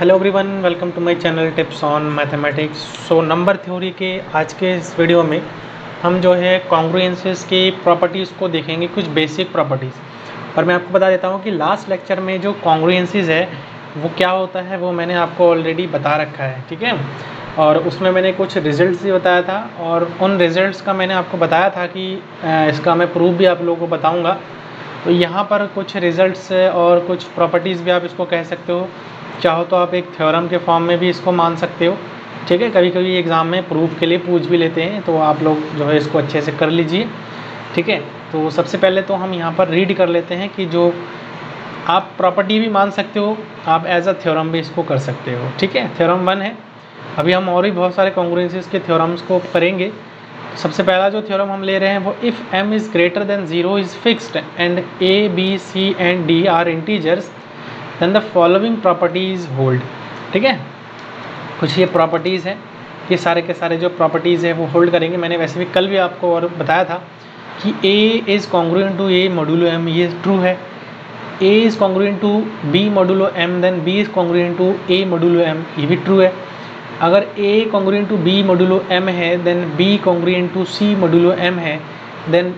Hello everyone, welcome to my channel tips on mathematics. So number theory के आज के इस वीडियो में हम जो है कॉन्ग्रुएंसेस की प्रॉपर्टीज़ को देखेंगे, कुछ बेसिक प्रॉपर्टीज़। और मैं आपको बता देता हूँ कि लास्ट लेक्चर में जो कॉन्ग्रुएंसेस है वो क्या होता है वो मैंने आपको ऑलरेडी बता रखा है, ठीक है। और उसमें मैंने कुछ रिजल्ट्स भी बताया था और उन रिजल्ट्स का मैंने आपको बताया था कि इसका मैं प्रूफ भी आप लोगों को बताऊँगा। तो यहाँ पर कुछ रिजल्ट्स और कुछ प्रॉपर्टीज़ भी आप इसको कह सकते हो, चाहो तो आप एक थ्योरम के फॉर्म में भी इसको मान सकते हो, ठीक है। कभी कभी एग्ज़ाम में प्रूफ के लिए पूछ भी लेते हैं, तो आप लोग जो है इसको अच्छे से कर लीजिए, ठीक है। तो सबसे पहले तो हम यहाँ पर रीड कर लेते हैं कि जो आप प्रॉपर्टी भी मान सकते हो, आप एज अ थ्योरम भी इसको कर सकते हो, ठीक है। थ्योरम 1 है। अभी हम और भी बहुत सारे कॉन्ग्रुएंसेस के थ्योरम्स को करेंगे। सबसे पहला जो थ्योरम हम ले रहे हैं वो if m is greater than 0 is fixed and a b c and d are integers then the following properties hold, ठीक है। कुछ ये प्रॉपर्टीज़ हैं, ये सारे के सारे जो प्रॉपर्टीज़ हैं वो होल्ड करेंगे। मैंने वैसे भी कल भी आपको और बताया था कि a is congruent to a modulo m, ये ट्रू है। a is congruent to b modulo m then b is congruent to a modulo m, ये भी ट्रू है। अगर a congruent to b modulo m है then b congruent to c modulo m है, then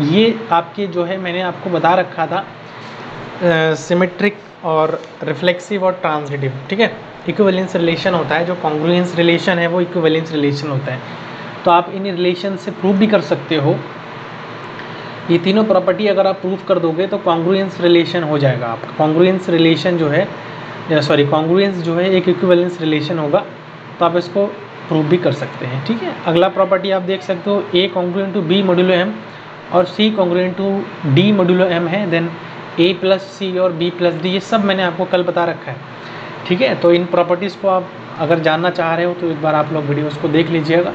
ये आपके जो है मैंने आपको बता रखा था सिमेट्रिक और रिफ्लेक्सिव और ट्रांजिटिव, ठीक है। इक्विवेलेंस रिलेशन होता है, जो कॉन्ग्रुएंस रिलेशन है वो इक्विवेलेंस रिलेशन होता है। तो आप इन रिलेशन से प्रूव भी कर सकते हो। ये तीनों प्रॉपर्टी अगर आप प्रूव कर दोगे तो कॉन्ग्रुएंस रिलेशन हो जाएगा आपका। कॉन्ग्रुएंस रिलेशन जो है कॉन्ग्रुएंस जो है एक इक्विवेलेंस रिलेशन होगा, तो आप इसको प्रूव भी कर सकते हैं, ठीक है। अगला प्रॉपर्टी आप देख सकते हो a congruent to b modulo m और c congruent to d modulo m है, देन a प्लस सी और b प्लस डी, ये सब मैंने आपको कल बता रखा है, ठीक है। तो इन प्रॉपर्टीज़ को आप अगर जानना चाह रहे हो तो एक बार आप लोग वीडियोस को देख लीजिएगा।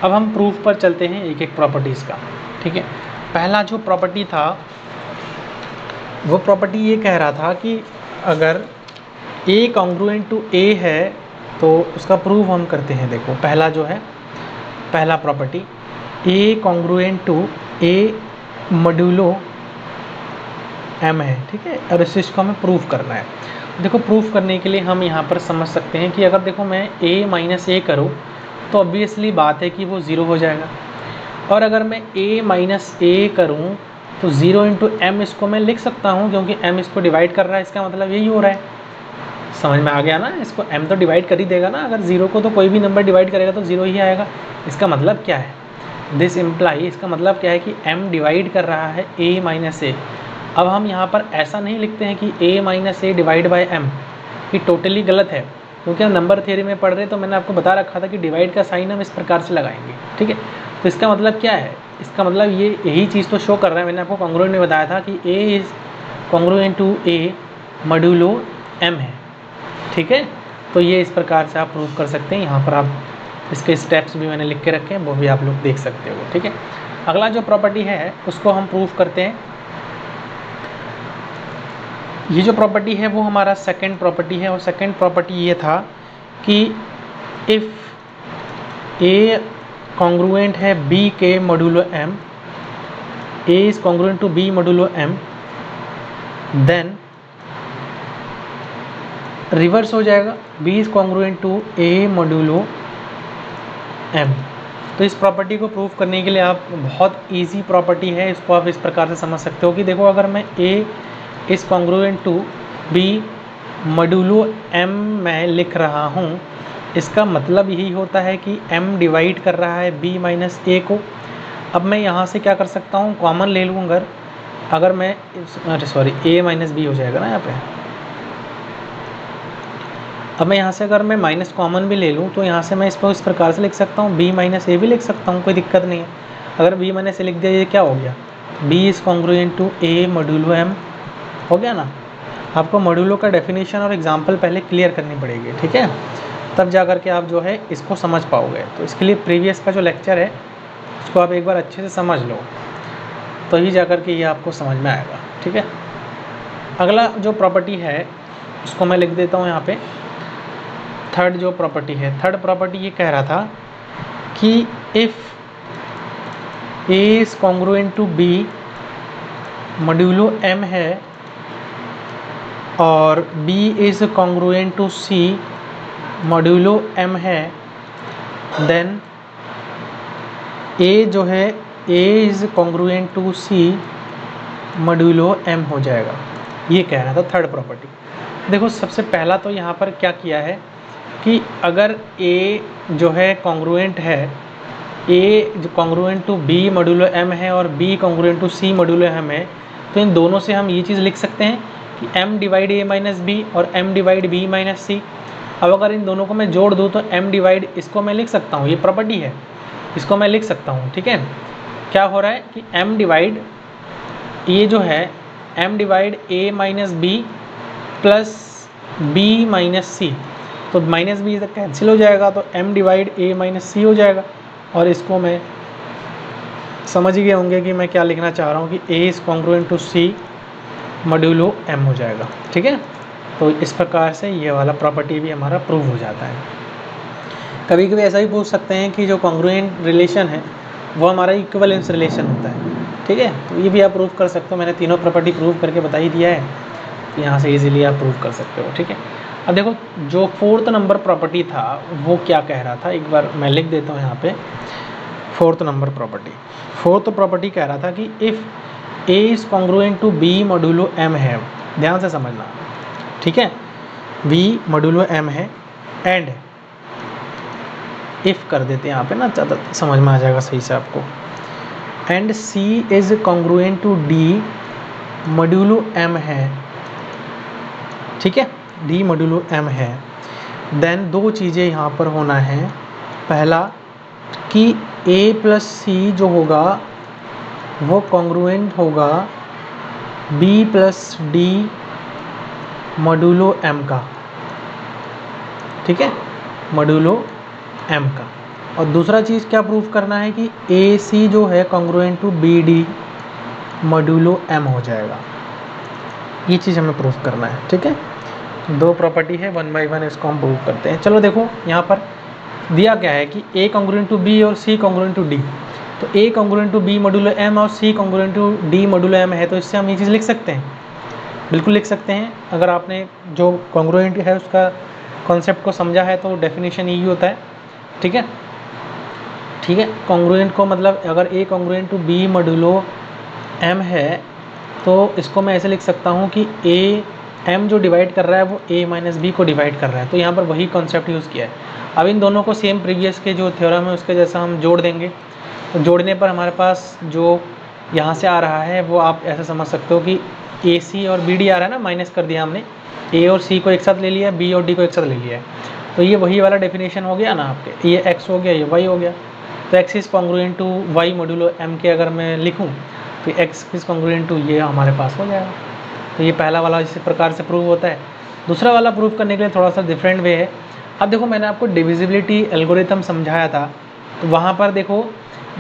अब हम प्रूफ पर चलते हैं एक एक प्रॉपर्टीज़ का, ठीक है। पहला जो प्रॉपर्टी था वो प्रॉपर्टी ये कह रहा था कि अगर a कॉन्ग्रुएंट टू a है तो उसका प्रूफ हम करते हैं। देखो पहला जो है पहला property a congruent to a modulo m है, ठीक है। और इसको हमें प्रूफ करना है। देखो प्रूफ करने के लिए हम यहाँ पर समझ सकते हैं कि अगर देखो मैं a माइनस ए करूँ तो ऑब्वियसली बात है कि वो 0 हो जाएगा। और अगर मैं a माइनस ए करूँ तो 0 इंटू m इसको मैं लिख सकता हूँ, क्योंकि m इसको डिवाइड कर रहा है, इसका मतलब यही हो रहा है। समझ में आ गया ना? इसको m तो डिवाइड कर ही देगा ना। अगर 0 को तो कोई भी नंबर डिवाइड करेगा तो 0 ही आएगा। इसका मतलब क्या है? दिस इम्प्लाई, इसका मतलब क्या है कि m डिवाइड कर रहा है a माइनस ए। अब हम यहाँ पर ऐसा नहीं लिखते हैं कि a minus A divide by m, ये टोटली गलत है, क्योंकि हम नंबर थ्योरी में पढ़ रहे हैं। तो मैंने आपको बता रखा था कि डिवाइड का साइन हम इस प्रकार से लगाएंगे, ठीक है। तो इसका मतलब क्या है? इसका मतलब ये यही चीज़ तो शो कर रहा है। मैंने आपको कॉन्ग्रुएंट में बताया था कि a is congruent to a modulo m है, ठीक है। तो ये इस प्रकार से आप प्रूव कर सकते हैं। यहाँ पर आप इसके स्टेप्स भी मैंने लिख के रखे हैं, वो भी आप लोग देख सकते हो, ठीक है। अगला जो प्रॉपर्टी है उसको हम प्रूफ करते हैं। ये जो प्रॉपर्टी है वो हमारा सेकंड प्रॉपर्टी है, और सेकंड प्रॉपर्टी ये था कि इफ़ a कॉन्ग्रुएंट है b के modulo m, a is congruent to b modulo m, then reverse हो जाएगा, b is congruent to a modulo m। तो इस प्रॉपर्टी को प्रूव करने के लिए आप बहुत इजी प्रॉपर्टी है, इसको आप इस प्रकार से समझ सकते हो कि देखो अगर मैं a is congruent to b modulo m मैं लिख रहा हूँ, इसका मतलब यही होता है कि m डिवाइड कर रहा है b माइनस a को। अब मैं यहाँ से क्या कर सकता हूँ, कॉमन ले लूँ। अगर मैं a माइनस b हो जाएगा ना यहाँ पे। अब मैं यहाँ से अगर मैं माइनस कॉमन भी ले लूँ तो यहाँ से मैं इसको इस प्रकार से लिख सकता हूँ, b माइनस ए भी लिख सकता हूँ, कोई दिक्कत नहीं है। अगर b माइनस ए लिख दिया, ये क्या हो गया, b is congruent to a modulo m हो गया ना। आपको मॉड्यूलो का डेफिनेशन और एग्जांपल पहले क्लियर करनी पड़ेगी, ठीक है, तब जा कर के आप जो है इसको समझ पाओगे। तो इसके लिए प्रीवियस का जो लेक्चर है उसको आप एक बार अच्छे से समझ लो, तो ही जा कर के ये आपको समझ में आएगा, ठीक है। अगला जो प्रॉपर्टी है उसको मैं लिख देता हूँ यहाँ पे। थर्ड जो प्रॉपर्टी है, थर्ड प्रॉपर्टी ये कह रहा था कि if a is congruent to b modulo m है, और B is congruent to C modulo M है, देन A जो है A is congruent to C modulo M हो जाएगा। ये कह रहा था थर्ड प्रॉपर्टी। देखो सबसे पहला तो यहाँ पर क्या किया है कि अगर A जो है कॉन्ग्रुएंट है, A जो congruent to B modulo M है और B congruent to C modulo M है, तो इन दोनों से हम ये चीज़ लिख सकते हैं कि M divide A minus B और M divide B minus C। अब अगर इन दोनों को मैं जोड़ दूँ तो M डिवाइड, इसको मैं लिख सकता हूँ, ये प्रॉपर्टी है, इसको मैं लिख सकता हूँ। ठीक है, क्या हो रहा है कि M डिवाइड ये जो है M divide A minus B plus B minus C, तो माइनस बी तक कैंसिल हो जाएगा, तो M divide A minus C हो जाएगा। और इसको मैं समझ ही गए होंगे कि मैं क्या लिखना चाह रहा हूँ कि A is congruent to C modulo M हो जाएगा। ठीक है, तो इस प्रकार से ये वाला प्रॉपर्टी भी हमारा प्रूव हो जाता है। कभी कभी ऐसा भी पूछ सकते हैं कि जो कॉन्ग्रुएंट रिलेशन है वो हमारा इक्विवेलेंस रिलेशन होता है। ठीक है, तो ये भी आप प्रूव कर सकते हो। मैंने तीनों प्रॉपर्टी प्रूव करके बता ही दिया है, यहाँ से इजीली आप प्रूव कर सकते हो। ठीक है, अब देखो जो फोर्थ नंबर प्रॉपर्टी था वो क्या कह रहा था, एक बार मैं लिख देता हूँ यहाँ पे। Fourth number property, fourth property कह रहा था कि if A is congruent to B modulo M है, ध्यान से समझना। ठीक है, B मॉड्यूलो M है एंड इफ़ कर देते हैं यहाँ पे ना, ज़्यादा समझ में आ जाएगा सही से आपको। And C is congruent to D modulo M है। ठीक है, D मॉड्यूलो M है, देन दो चीज़ें यहाँ पर होना है। पहला कि A प्लस C जो होगा वो कॉन्ग्रुएंट होगा B plus D modulo M का। ठीक है, मॉड्यूलो M का। और दूसरा चीज़ क्या प्रूफ करना है कि AC जो है congruent to BD modulo M हो जाएगा। ये चीज़ हमें प्रूफ करना है। ठीक है, दो प्रॉपर्टी है, वन बाई वन इसको हम प्रूव करते हैं। चलो देखो यहाँ पर दिया क्या है कि A कॉन्ग्रुएंट टू B और C कॉन्ग्रुएंट टू D, तो A congruent to B modulo M और C congruent to D modulo M है, तो इससे हम ये चीज़ लिख सकते हैं, बिल्कुल लिख सकते हैं। अगर आपने जो कॉन्ग्रुएंट है उसका कॉन्सेप्ट को समझा है तो डेफिनेशन यही होता है। ठीक है, ठीक है, कॉन्ग्रुएंट को मतलब अगर A congruent to B modulo M है तो इसको मैं ऐसे लिख सकता हूँ कि M जो डिवाइड कर रहा है वो A माइनस B को डिवाइड कर रहा है, तो यहाँ पर वही कॉन्सेप्ट यूज़ किया है। अब इन दोनों को सेम प्रीवियस के जो थ्योरम है उसके जैसा हम जोड़ देंगे, तो जोड़ने पर हमारे पास जो यहाँ से आ रहा है वो आप ऐसे समझ सकते हो कि AC और BD आ रहा है ना, माइनस कर दिया हमने, A और C को एक साथ ले लिया, B और D को एक साथ ले लिया है, तो ये वही वाला डेफिनेशन हो गया ना आपके। ये X हो गया, ये Y हो गया, तो X is congruent to Y modulo M के अगर मैं लिखूँ तो X इज़ कॉन्ग्रुएंट टू ये हमारे पास हो जाएगा। तो ये पहला वाला इस प्रकार से प्रूव होता है। दूसरा वाला प्रूव करने के लिए थोड़ा सा डिफरेंट वे है। अब देखो मैंने आपको डिविजिबिलिटी एल्गोरिथम समझाया था, तो वहाँ पर देखो,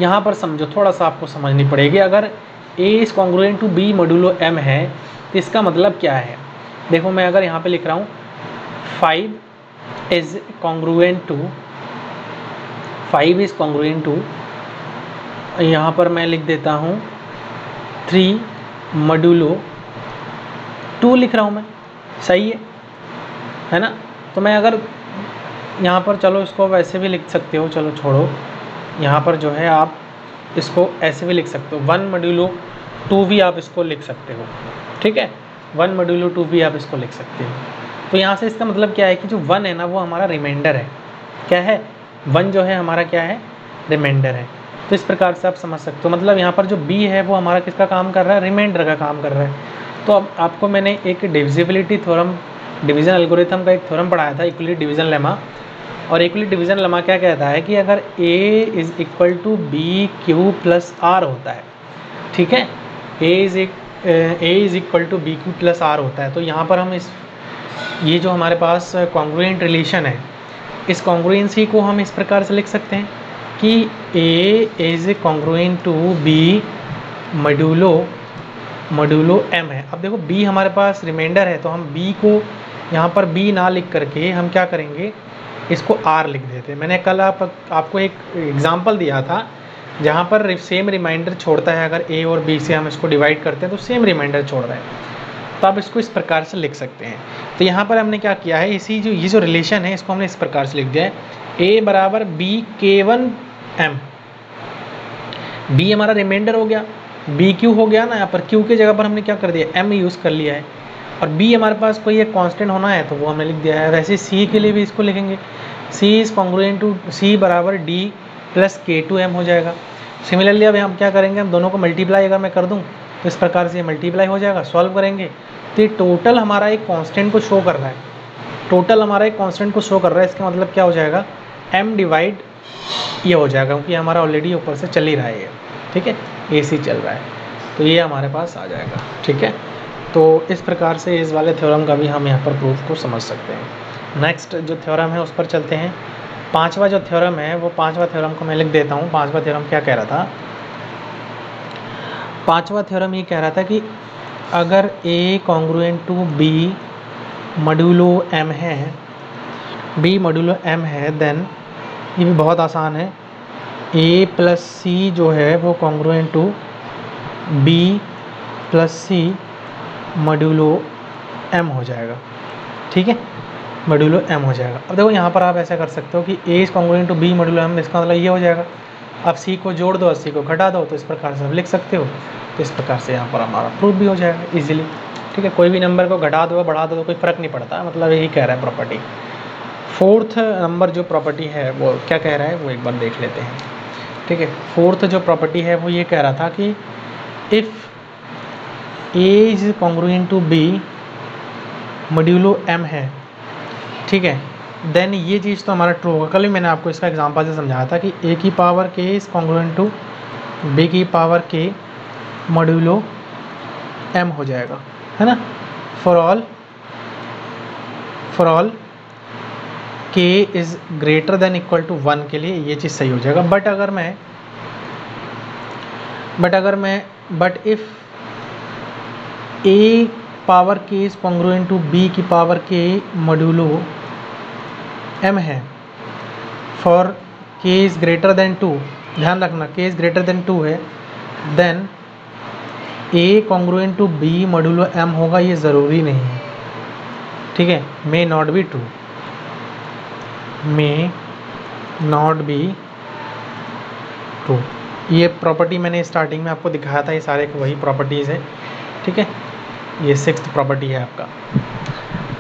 यहाँ पर समझो, थोड़ा सा आपको समझनी पड़ेगी। अगर A is congruent to B modulo M है तो इसका मतलब क्या है। देखो मैं अगर यहाँ पे लिख रहा हूँ 5 इज़ कॉन्ग्रुएंट टू, यहाँ पर मैं लिख देता हूँ 3 मॉड्यूलो 2 लिख रहा हूँ मैं, सही है ना। तो मैं अगर यहाँ पर, चलो इसको वैसे भी लिख सकते हो, चलो छोड़ो, यहाँ पर जो है आप इसको ऐसे भी लिख सकते हो, 1 मॉड्यूलो 2 भी आप इसको लिख सकते हो। ठीक है, 1 मॉड्यूलो 2 भी आप इसको लिख सकते हो। तो यहाँ से इसका मतलब क्या है कि जो 1 है ना वो हमारा रिमाइंडर है। क्या है, 1 जो है हमारा क्या है, रिमाइंडर है। तो इस प्रकार से आप समझ सकते हो, मतलब यहाँ पर जो B है वो हमारा किसका काम कर रहा है, रिमाइंडर का काम कर रहा है। तो अब आपको मैंने एक डिविजिबिलिटी थ्योरम, डिवीज़न एल्गोरिथम का एक थ्योरम पढ़ाया था, इक्वली डिवीज़न लेमा। और इक्वली डिवीज़न लेमा क्या कहता है कि अगर A is equal to B Q plus R होता है, ठीक है, A is equal to B Q plus R होता है, तो यहाँ पर हम ये जो हमारे पास कॉन्ग्रुएंट रिलेशन है, इस कॉन्ग्रुएंसी को हम इस प्रकार से लिख सकते हैं कि A is congruent to B modulo M है। अब देखो B हमारे पास रिमाइंडर है, तो हम B को यहाँ पर B ना लिख करके हम क्या करेंगे, इसको R लिख देते। मैंने कल आपको एक एग्जांपल दिया था जहाँ पर सेम रिमाइंडर छोड़ता है, अगर A और B से हम इसको डिवाइड करते हैं तो सेम रिमाइंडर छोड़ रहा है। तो आप इसको इस प्रकार से लिख सकते हैं। तो यहाँ पर हमने क्या किया है, इसी जो ये जो रिलेशन है इसको हमने इस प्रकार से लिख दिया है, A बराबर B K1M। B हमारा रिमाइंडर हो गया, BQ हो गया ना, यहाँ पर Q की जगह पर हमने क्या कर दिया, M यूज़ कर लिया है, और B हमारे पास कोई एक कांस्टेंट होना है तो वो हमने लिख दिया है। वैसे C के लिए भी इसको लिखेंगे, C is congruent to C बराबर D प्लस K2M हो जाएगा। सिमिलरली अब हम क्या करेंगे, हम दोनों को मल्टीप्लाई अगर मैं कर दूँ तो इस प्रकार से मल्टीप्लाई हो जाएगा। सॉल्व करेंगे तो ये टोटल हमारा एक कांस्टेंट को शो कर रहा है, टोटल हमारा एक कांस्टेंट को शो कर रहा है। इसका मतलब क्या हो जाएगा, m डिवाइड ये हो जाएगा, क्योंकि हमारा ऑलरेडी ऊपर से चल ही रहा है ये, ठीक है, AC चल रहा है, तो ये हमारे पास आ जाएगा, ठीक है। तो इस प्रकार से इस वाले थ्योरम का भी हम यहाँ पर प्रूफ को समझ सकते हैं। नेक्स्ट जो थ्योरम है उस पर चलते हैं। पांचवा जो थ्योरम है वो पांचवा थ्योरम को मैं लिख देता हूँ। पांचवा थ्योरम क्या कह रहा था, पांचवा थ्योरम ये कह रहा था कि अगर A congruent to B modulo M है, B मॉड्यूलो M है, देन ये भी बहुत आसान है, A प्लस C जो है वो congruent to B plus C modulo M हो जाएगा, ठीक है, मॉड्यूलो M हो जाएगा। अब देखो यहाँ पर आप ऐसा कर सकते हो कि A is congruent to B modulo M, इसका मतलब ये हो जाएगा, अब C को जोड़ दो और C को घटा दो, तो इस प्रकार से आप लिख सकते हो। तो इस प्रकार से यहाँ पर हमारा प्रूफ भी हो जाएगा इजीली, ठीक है। कोई भी नंबर को घटा दो बढ़ा दो तो कोई फ़र्क नहीं पड़ता, मतलब यही कह रहा है प्रॉपर्टी। फोर्थ नंबर जो प्रॉपर्टी है वो क्या कह रहा है वो एक बार देख लेते हैं, ठीक है। फोर्थ जो प्रॉपर्टी है वो ये कह रहा था कि if A is congruent to B modulo M है, ठीक है, देन ये चीज़ तो हमारा ट्रू होगा। कल भी मैंने आपको इसका एग्जांपल से समझाया था कि A की power K is congruent to B की पावर K मॉड्यूलो M हो जाएगा, है ना। For all K is greater than equal to 1 के लिए ये चीज़ सही हो जाएगा। But if A power K is congruent to B की पावर K मॉड्यूलो M है, for K is greater than 2, ध्यान रखना K इज़ ग्रेटर देन 2 है, then A congruent to B modulo M होगा, ये ज़रूरी नहीं है, ठीक है। May not be true, may not be true, ये प्रॉपर्टी मैंने स्टार्टिंग में आपको दिखाया था, ये सारे वही प्रॉपर्टीज़ है, ठीक है। ये सिक्स्थ प्रॉपर्टी है आपका।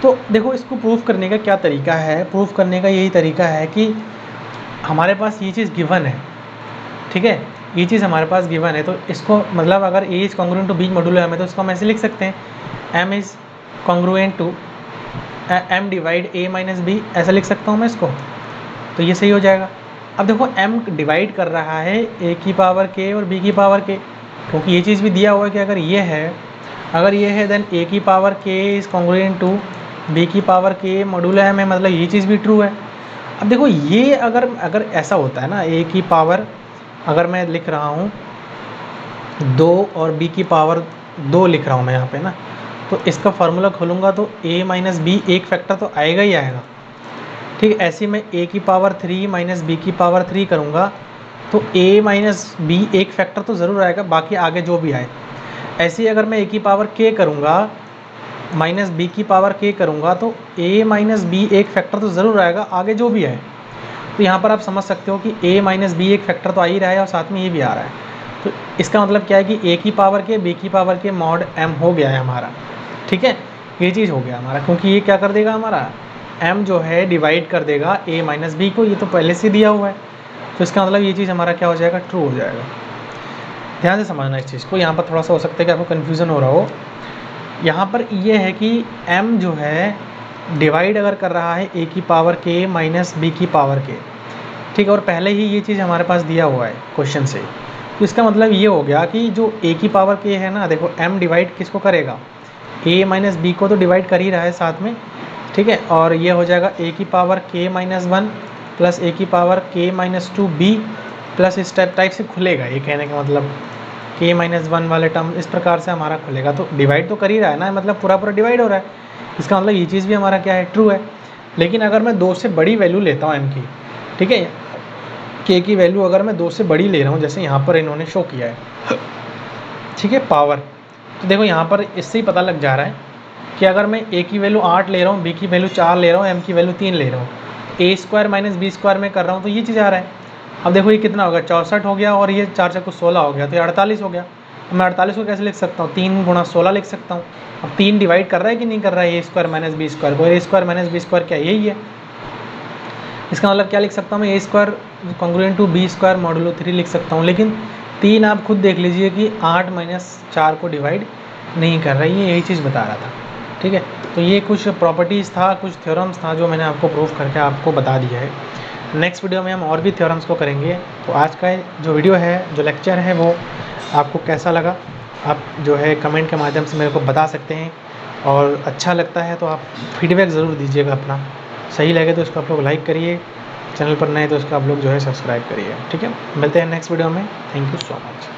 तो देखो इसको प्रूफ करने का क्या तरीका है, प्रूफ करने का यही तरीका है कि हमारे पास ये चीज़ गिवन है, ठीक है, ये चीज़ हमारे पास गिवन है, तो इसको मतलब अगर A is congruent to B modulo M है तो इसको हम ऐसे लिख सकते हैं, M is congruent to M divide A minus B, ऐसा लिख सकता हूँ मैं इसको, तो ये सही हो जाएगा। अब देखो M डिवाइड कर रहा है A की पावर K और B की पावर K, क्योंकि ये चीज़ भी दिया हुआ है कि अगर ये है देन A की power K is congruent to B की पावर K मॉड्यूलो M है, मतलब ये चीज़ भी ट्रू है। अब देखो ये अगर ऐसा होता है ना, A की पावर अगर मैं लिख रहा हूँ 2 और B की पावर 2 लिख रहा हूँ मैं यहाँ पे ना, तो इसका फार्मूला खोलूँगा तो A माइनस B एक फैक्टर तो आएगा ही आएगा, ठीक है। ऐसे मैं A की पावर 3 माइनस B की पावर 3 करूँगा तो A माइनस B एक फैक्टर तो ज़रूर आएगा, बाकी आगे जो भी आए। ऐसे ही अगर मैं A की पावर K करूँगा माइनस B की पावर K करूँगा तो A माइनस B एक फैक्टर तो ज़रूर आएगा, आगे जो भी आए। तो यहाँ पर आप समझ सकते हो कि A माइनस B एक फैक्टर तो आ ही रहा है और साथ में ये भी आ रहा है, तो इसका मतलब क्या है कि A की पावर के B की पावर के मॉड M हो गया है हमारा, ठीक है, ये चीज़ हो गया हमारा, क्योंकि ये क्या कर देगा हमारा M जो है डिवाइड कर देगा A माइनस B को, ये तो पहले से दिया हुआ है, तो इसका मतलब ये चीज़ हमारा क्या हो जाएगा, ट्रू हो जाएगा। ध्यान से समझना इस चीज़ को, यहाँ पर थोड़ा सा हो सकता है कि आपको कन्फ्यूज़न हो रहा हो। यहाँ पर ये है कि M जो है डिवाइड अगर कर रहा है A की पावर K माइनस B की पावर K, ठीक है, और पहले ही ये चीज़ हमारे पास दिया हुआ है क्वेश्चन से, तो इसका मतलब ये हो गया कि जो A की पावर K है ना, देखो M डिवाइड किसको करेगा, A माइनस B को तो डिवाइड कर ही रहा है साथ में, ठीक है, और ये हो जाएगा A की power K minus 1 plus A की power K minus 2B plus इस टाइप से खुलेगा, ये कहने का मतलब K माइनस 1 वाले टर्म इस प्रकार से हमारा खुलेगा, तो डिवाइड तो कर ही रहा है ना, मतलब पूरा डिवाइड हो रहा है, इसका मतलब ये चीज़ भी हमारा क्या है, ट्रू है। लेकिन अगर मैं 2 से बड़ी वैल्यू लेता हूँ M की, ठीक है, K की वैल्यू अगर मैं 2 से बड़ी ले रहा हूँ, जैसे यहाँ पर इन्होंने शो किया है, ठीक है, पावर, तो देखो यहाँ पर इससे ही पता लग जा रहा है कि अगर मैं ए की वैल्यू 8 ले रहा हूँ, बी की वैल्यू 4 ले रहा हूँ, एम की वैल्यू 3 ले रहा हूँ, ए स्क्वायर माइनस बी स्क्वायर में कर रहा हूँ तो ये चीज़ आ रहा है। अब देखो ये कितना हो गया, 64 हो गया और ये 4 4 16 हो गया, तो ये 48 हो गया। मैं 48 को कैसे लिख सकता हूँ, 3 गुणा 16 लिख सकता हूँ। अब 3 डिवाइड कर रहा है कि नहीं कर रहा है ए स्क्वायर माइनस बी स्क्वायर को, ए स्क्वायर माइनस बी स्क्वायर क्या यही है। इसका मतलब क्या लिख सकता हूँ मैं, a square congruent to b square modulo 3 लिख सकता हूँ। लेकिन 3 आप खुद देख लीजिए कि 8 माइनस 4 को डिवाइड नहीं कर रहा है, ये यही चीज़ बता रहा था। ठीक है, तो ये कुछ प्रॉपर्टीज़ था, कुछ थ्योरम्स था जो मैंने आपको प्रूफ करके आपको बता दिया है। नेक्स्ट वीडियो में हम और भी थ्योरम्स को करेंगे। तो आज का जो वीडियो है, जो लेक्चर है, वो आपको कैसा लगा आप जो है कमेंट के माध्यम से मेरे को बता सकते हैं, और अच्छा लगता है तो आप फीडबैक ज़रूर दीजिएगा अपना। सही लगे तो इसको आप लोग लाइक करिए, चैनल पर नए तो इसको आप लोग जो है सब्सक्राइब करिए। ठीक है, मिलते हैं नेक्स्ट वीडियो में। Thank you so much.